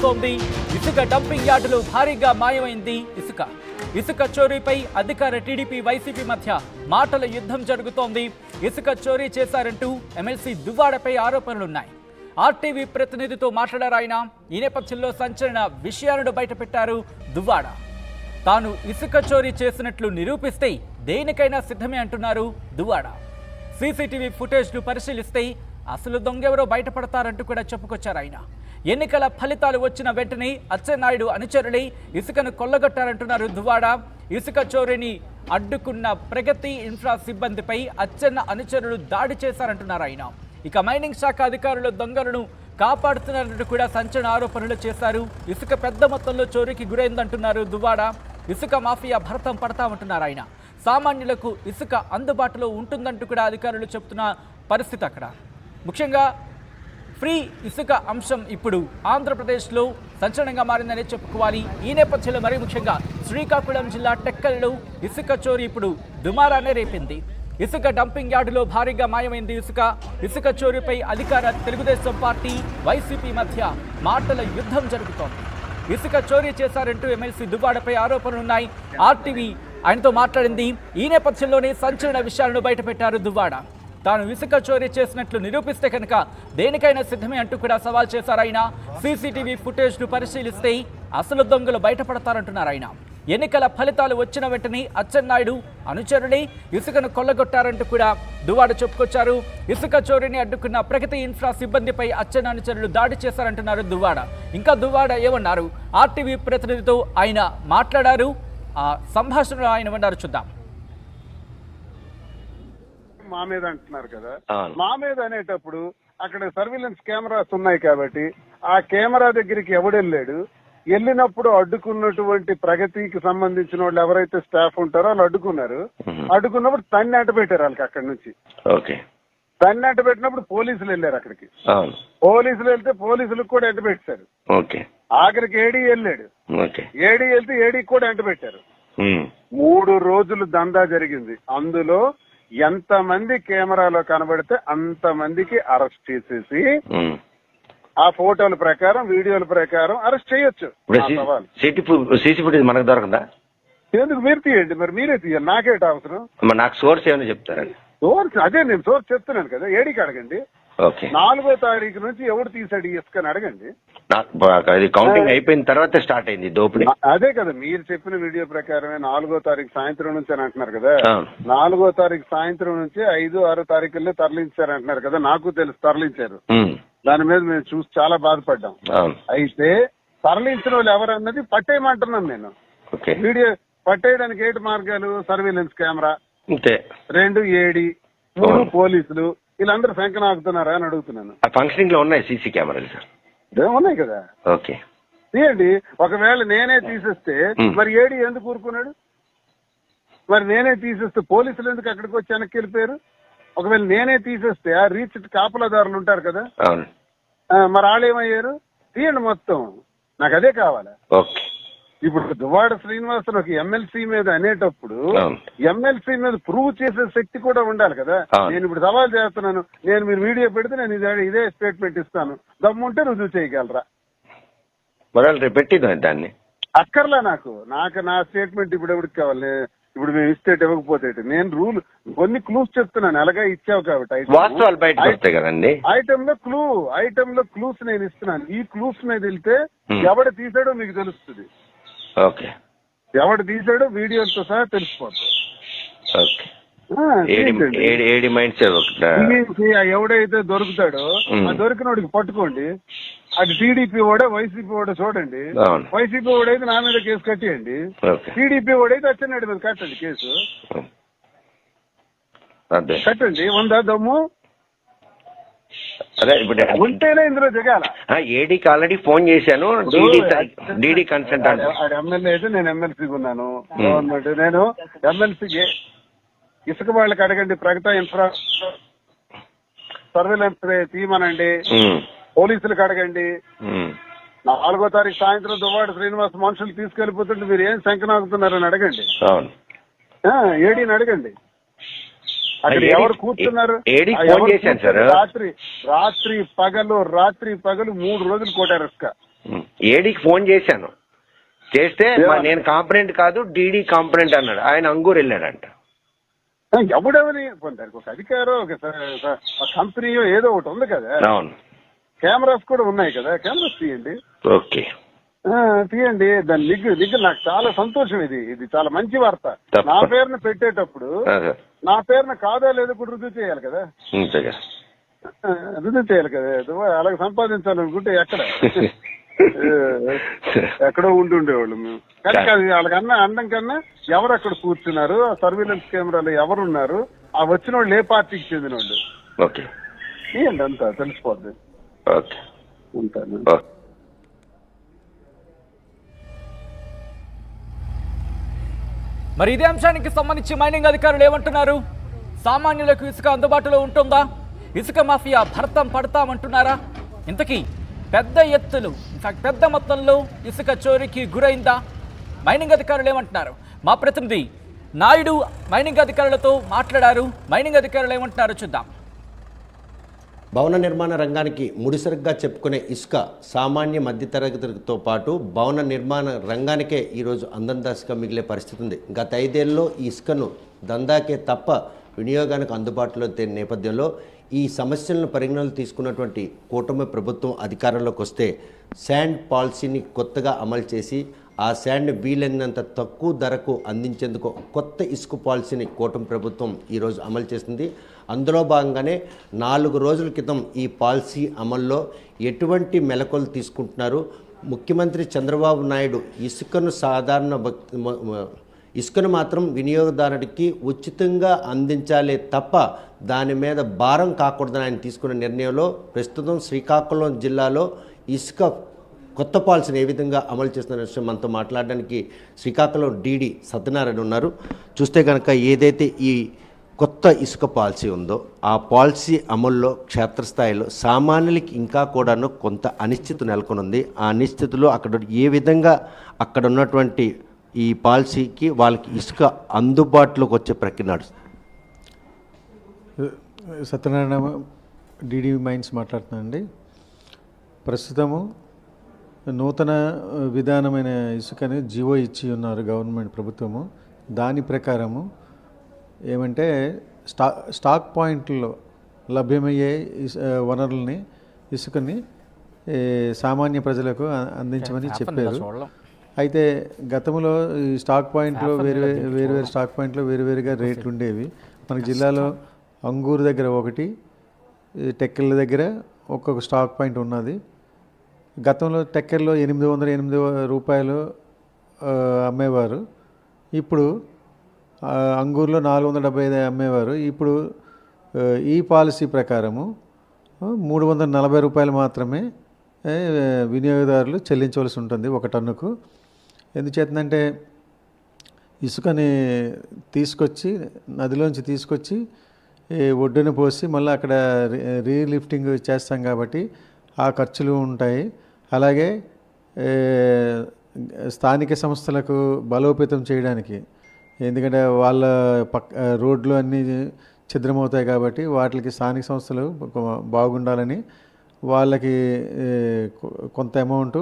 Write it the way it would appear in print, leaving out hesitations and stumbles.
జరుగుతోంది. ఇసుక డంపింగ్ యార్డులో భారీగా మాయమైంది ఇసుక చోరీపై అధికార టీడీపీ వైసీపీ మధ్య మాటల యుద్ధం జరుగుతోంది. ఇసుక చోరీ చేశారంటూ ఎమ్మెల్సీ దువ్వాడపై ఆరోపణలున్నాయి. ఆర్టీవీ ప్రతినిధితో మాట్లాడారు ఆయన. ఈ నేపథ్యంలో సంచలన విషయాలను బయటపెట్టారు దువ్వాడ. తాను ఇసుక చోరీ చేసినట్లు నిరూపిస్తే దేనికైనా సిద్ధమే అంటున్నారు దువ్వాడ. సీసీటీవీ ఫుటేజ్ను పరిశీలిస్తే అసలు దొంగెవరో బయటపడతారంటూ కూడా చెప్పుకొచ్చారు ఆయన. ఎన్నికల ఫలితాలు వచ్చిన వెంటనే అచ్చెన్నాయుడు అనుచరులై ఇసుకను కొల్లగొట్టారంటున్నారు దువ్వాడ. ఇసుక చోరీని అడ్డుకున్న ప్రగతి ఇన్ఫ్రా సిబ్బందిపై అచ్చెన్న అనుచరులు దాడి చేశారంటున్నారు ఆయన. ఇక మైనింగ్ శాఖ అధికారులు దొంగలను కాపాడుతున్నారంటూ కూడా సంచలన ఆరోపణలు చేశారు. ఇసుక పెద్ద మొత్తంలో చోరీకి గురైందంటున్నారు దువ్వాడ. ఇసుక మాఫియా భరతం పడతామంటున్నారు ఆయన. సామాన్యులకు ఇసుక అందుబాటులో ఉంటుందంటూ కూడా అధికారులు చెప్తున్న పరిస్థితి అక్కడ. ముఖ్యంగా ఫ్రీ ఇసుక అంశం ఇప్పుడు ఆంధ్రప్రదేశ్లో సంచలనంగా మారిందనే చెప్పుకోవాలి. ఈ నేపథ్యంలో మరీ ముఖ్యంగా శ్రీకాకుళం జిల్లా టెక్కల్లో ఇసుక చోరీ ఇప్పుడు దుమారానే రేపింది. ఇసుక డంపింగ్ యార్డులో భారీగా మాయమైంది ఇసుక చోరీపై అధికార తెలుగుదేశం పార్టీ వైసీపీ మధ్య మాటల యుద్ధం జరుగుతోంది. ఇసుక చోరీ చేశారంటూ ఎమ్మెల్సీ దువ్వాడపై ఆరోపణలున్నాయి. ఆర్టీవీ ఆయనతో మాట్లాడింది. ఈ నేపథ్యంలోనే సంచలన విషయాలను బయటపెట్టారు దువ్వాడ. తాను ఇసుక చోరీ చేసినట్లు నిరూపిస్తే కనుక దేనికైనా సిద్ధమే అంటూ కూడా సవాల్ చేశారు ఆయన. సీసీటీవీ ఫుటేజ్ను పరిశీలిస్తే అసలు దొంగలు బయటపడతారంటున్నారు ఆయన. ఎన్నికల ఫలితాలు వచ్చిన వెంటనే అచ్చెన్నాయుడు అనుచరులే ఇసుకను కొల్లగొట్టారంటూ కూడా దువ్వాడ చెప్పుకొచ్చారు. ఇసుక చోరీని అడ్డుకున్న ప్రగతి ఇన్ఫ్రా సిబ్బందిపై అచ్చెన్న అనుచరులు దాడి చేశారంటున్నారు దువ్వాడ. ఇంకా దువ్వాడ ఏమన్నారు? ఆర్టీవీ ప్రతినిధితో ఆయన మాట్లాడారు. ఆ సంభాషణలో ఆయన ఏమన్నారు చూద్దాం. మా మీద అంటున్నారు కదా, మా మీద అనేటప్పుడు అక్కడ సర్విలెన్స్ కెమెరాస్ ఉన్నాయి కాబట్టి ఆ కెమెరా దగ్గరికి ఎవడెళ్ళాడు. వెళ్ళినప్పుడు అడ్డుకున్నటువంటి ప్రగతికి సంబంధించిన వాళ్ళు ఎవరైతే స్టాఫ్ ఉంటారో వాళ్ళు అడ్డుకున్నప్పుడు తన్ని అడ్డు పెట్టారు వాళ్ళకి. అక్కడి నుంచి తన్ని అడ్డు పెట్టినప్పుడు పోలీసులు వెళ్ళారు అక్కడికి. పోలీసులు వెళ్తే పోలీసులకు కూడా అడ్డు పెట్టారు. ఆఖరికి ఏడీ వెళ్ళాడు. ఏడీ వెళ్తే ఏడీకి కూడా అడ్డు పెట్టారు. 3 రోజులు దందా జరిగింది. అందులో ఎంతమంది కెమెరాలో కనబడితే అంతమందికి అరెస్ట్ చేసేసి ఆ ఫోటోల ప్రకారం వీడియోల ప్రకారం అరెస్ట్ చేయొచ్చు. మనకు దొరకదా? ఎందుకు? మీరు తీయండి. మరి మీరే తీయాలి, నాకేట అవసరం? నాకు సోర్స్ ఏమైనా చెప్తారండి? సోర్స్ అదే నేను సోర్స్ చెప్తున్నాను కదా. ఏడీకి అడగండి. 4వ తారీఖు నుంచి ఎవడు తీసాడు ఈ ఇసుకని అడగండి. కౌంటింగ్ అయిపోయిన తర్వాత స్టార్ట్ అయింది దోపిడీ. అదే కదా మీరు చెప్పిన వీడియో ప్రకారమే 4వ తారీఖు సాయంత్రం నుంచి అని అంటున్నారు కదా. 4వ తారీఖు సాయంత్రం నుంచి 5, 6 తారీఖుల్లో తరలించారు అంటున్నారు కదా. నాకు తెలుసు తరలించారు. దాని మీద మేము చూసి చాలా బాధపడ్డాం. అయితే తరలించిన వాళ్ళు ఎవరన్నది పట్టేయమంటున్నాను నేను. వీడియో పట్టేయడానికి 7 మార్గాలు: సర్వేలెన్స్ కెమెరా, 2 ఏడీ, 3 పోలీసులు. వీళ్ళందరూ శంకన ఆగుతున్నారా అని అడుగుతున్నాను. ఫంక్షనింగ్ లో ఉన్నాయి సీసీ కెమెరాలు సార్. ఉన్నాయి కదా, తీయండి. ఒకవేళ నేనే తీసేస్తే మరి ఏడీ ఎందుకు ఊరుకున్నాడు? మరి నేనే తీసేస్తే పోలీసులు ఎందుకు అక్కడికి వచ్చి వెనక్కి వెళ్ళిపోయారు? ఒకవేళ నేనే తీసేస్తే ఆ రీచ్ కాపలాదారులు ఉంటారు కదా, మరి వాళ్ళు ఏమయ్యారు? తీయండి మొత్తం. నాకు అదే కావాలి. ఇప్పుడు దువ్వాడ శ్రీనివాసన్ ఒక ఎమ్మెల్సీ మీద అనేటప్పుడు ఎమ్మెల్సీ మీద ప్రూవ్ చేసే శక్తి కూడా ఉండాలి కదా. నేను ఇప్పుడు సవాల్ చేస్తున్నాను. మీరు వీడియో పెడితే నేను ఇదే స్టేట్మెంట్ ఇస్తాను. దమ్ముంటే రుజువు చేయగలరా? పెట్టింది దాన్ని అక్కర్లా నాకు నా స్టేట్మెంట్ ఇప్పుడు ఎవరికి కావాలి? ఇప్పుడు మేము ఇస్తే ఇవ్వకపోతే నేను కొన్ని క్లూస్ చెప్తున్నాను. అలాగే ఇచ్చావు కాబట్టి ఐటమ్ లో క్లూస్ నేను ఇస్తున్నాను. ఈ క్లూస్ మీద వెళ్తే ఎవడు తీసాడో మీకు తెలుస్తుంది. ఎవడు తీసాడో వీడియోలతో సహా తెలిసిపోతుంది. ఎవడైతే దొరుకుతాడో ఆ దొరికినోడికి పట్టుకోండి. అది టీడీపీ ఓడే వైసీపీ ఓడే చూడండి. వైసీపీ ఓడైతే నా మీద కేసు కట్టేయండి. టీడీపీ ఓడైతే అచ్చెన్నాయుడు మీద కట్టండి కేసు. కట్టండి. ఉందా దమ్ము? అదే ఇప్పుడు ఉంటేనే ఇందులో దిగాల. ఏడీకి ఆల్రెడీ ఫోన్ చేశాను. డీడీ కన్సెంట్ ఎమ్మెల్యే అయితే నేను ఎమ్మెల్సీకి ఉన్నాను. గవర్నమెంట్ నేను ఎమ్మెల్సీకి ఇసుక వాళ్ళకి అడగండి. ప్రగతి ఇన్ఫ్రా సర్వేలెన్స్ తీయమనండి. పోలీసులకు అడగండి. 4వ తారీఖు సాయంత్రం దువ్వాడ శ్రీనివాస్ మనుషులు తీసుకెళ్లిపోతుంటే మీరు ఏం శంకనాగుతున్నారని అడగండి. ఏడీని అడగండి. అక్కడ ఎవరు కూర్చున్నారు? రాత్రి పగలు 3 రోజులు కొట్టారు ఇసుక. ఏడీకి ఫోన్ చేశాను, చేస్తే నేను కాంపనెంట్ కాదు డీడీ కాంపనెంట్ అన్నాడు. ఆయన అంగూరు వెళ్ళాడంట. ఎవడెవరి దానికి ఒక అధికారం, ఒక కంపెనీ ఏదో ఒకటి ఉంది కదా. అవును, కెమెరాస్ కూడా ఉన్నాయి కదా, కెమెరాస్ తీయండి. ఓకే, తీయండి. దాని నిగ్గు నాకు చాలా సంతోషం. ఇది చాలా మంచి వార్త. నా పేరును పెట్టేటప్పుడు నా పేరును కాదా లేదో కూడా రుజువు చేయాలి కదా. రుజువు చేయాలి కదా. అలాగే సంపాదించాలనుకుంటే ఎక్కడో ఉండేవాళ్ళు మేము. కానీ వాళ్ళకన్నా అండం కన్నా ఎవరు అక్కడ కూర్చున్నారు, సర్వీలెన్స్ కెమెరాలు ఎవరున్నారు, ఆ వచ్చిన వాళ్ళు ఏ పార్టీకి చెందిన వాళ్ళు తీయండి, అంతా తెలిసిపోద్ది. ఉంటాను. మరి ఇదే అంశానికి సంబంధించి మైనింగ్ అధికారులు ఏమంటున్నారు? సామాన్యులకు ఇసుక అందుబాటులో ఉంటుందా? ఇసుక మాఫియా భర్తం పడతామంటున్నారా? ఇంతకీ పెద్ద ఎత్తులు, పెద్ద మొత్తంలో ఇసుక చోరీకి గురైందా? మైనింగ్ అధికారులు ఏమంటున్నారు? మా ప్రతినిధి నాయుడు మైనింగ్ అధికారులతో మాట్లాడారు. మైనింగ్ అధికారులు ఏమంటున్నారో చూద్దాం. భవన నిర్మాణ రంగానికి ముడిసరుగ్గా చెప్పుకునే ఇసుక సామాన్య మధ్యతరగతితో పాటు భవన నిర్మాణ రంగానికే ఈరోజు అందందాసిగా మిగిలే పరిస్థితి ఉంది. గత 5 ఏళ్ళలో ఈ ఇసుకను దందాకే తప్ప వినియోగానికి అందుబాటులో లేని నేపథ్యంలో ఈ సమస్యలను పరిగణనలు తీసుకున్నటువంటి కూటమి ప్రభుత్వం అధికారంలోకి వస్తే శాండ్ పాలసీని కొత్తగా అమలు చేసి ఆ శాండ్ వీలైనంత తక్కువ ధరకు అందించేందుకు కొత్త ఇసుక పాలసీని కూటమి ప్రభుత్వం ఈరోజు అమలు చేస్తుంది. అందులో భాగంగానే 4 రోజుల క్రితం ఈ పాలసీ అమల్లో ఎటువంటి మెలకువలు తీసుకుంటున్నారు, ముఖ్యమంత్రి చంద్రబాబు నాయుడు ఇసుకను మాత్రం వినియోగదారుడికి ఉచితంగా అందించాలే తప్ప దాని మీద భారం కాకూడదని ఆయన తీసుకున్న నిర్ణయంలో ప్రస్తుతం శ్రీకాకుళం జిల్లాలో ఇసుక కొత్త పాలసీని ఏ విధంగా అమలు చేస్తున్న విషయం మనతో మాట్లాడడానికి శ్రీకాకుళం డీడీ సత్యనారాయణ ఉన్నారు. చూస్తే కనుక ఏదైతే ఈ కొత్త ఇసుక పాలసీ ఉందో ఆ పాలసీ అమల్లో క్షేత్రస్థాయిలో సామాన్యులకి ఇంకా కూడాను కొంత అనిశ్చితి నెలకొనుంది. ఆ అనిశ్చితిలో అక్కడ ఏ విధంగా అక్కడ ఉన్నటువంటి ఈ పాలసీకి వాళ్ళకి ఇసుక అందుబాటులోకి వచ్చే ప్రక్రియ నడుస్తుంది. సత్యనారాయణ డీడీ మైన్స్ మాట్లాడుతున్నానండి. ప్రస్తుతము నూతన విధానమైన ఇసుకని జీవో ఇచ్చి ఉన్నారు గవర్నమెంట్ ప్రభుత్వము. దాని ప్రకారము ఏమంటే స్టాక్ పాయింట్లో లభ్యమయ్యే వనరుల్ని ఇసుకని సామాన్య ప్రజలకు అందించమని చెప్పారు. అయితే గతంలో ఈ స్టాక్ పాయింట్లో వేరు స్టాక్ పాయింట్లో వేరువేరుగా రేట్లు ఉండేవి. మన జిల్లాలో అంగూరు దగ్గర ఒకటి, టెక్కెళ్ళ దగ్గర ఒక్కొక్క స్టాక్ పాయింట్ ఉన్నది. గతంలో టెక్కెల్లో 808 రూపాయలు అమ్మేవారు. ఇప్పుడు అంగూరులో 475 అమ్మేవారు. ఇప్పుడు ఈ పాలసీ ప్రకారము 340 రూపాయలు మాత్రమే వినియోగదారులు చెల్లించవలసి ఉంటుంది 1 టన్నుకు. ఎందుచేతంటే ఇసుకని తీసుకొచ్చి నదిలోంచి తీసుకొచ్చి ఒడ్డున పోసి మళ్ళీ అక్కడ రీలిఫ్టింగ్ చేస్తాం కాబట్టి ఆ ఖర్చులు ఉంటాయి. అలాగే స్థానిక సంస్థలకు బలోపేతం చేయడానికి, ఎందుకంటే వాళ్ళ రోడ్లు అన్నీ ఛిద్రమవుతాయి కాబట్టి వాటికి స్థానిక సంస్థలు బాగుండాలని వాళ్ళకి కొంత అమౌంట్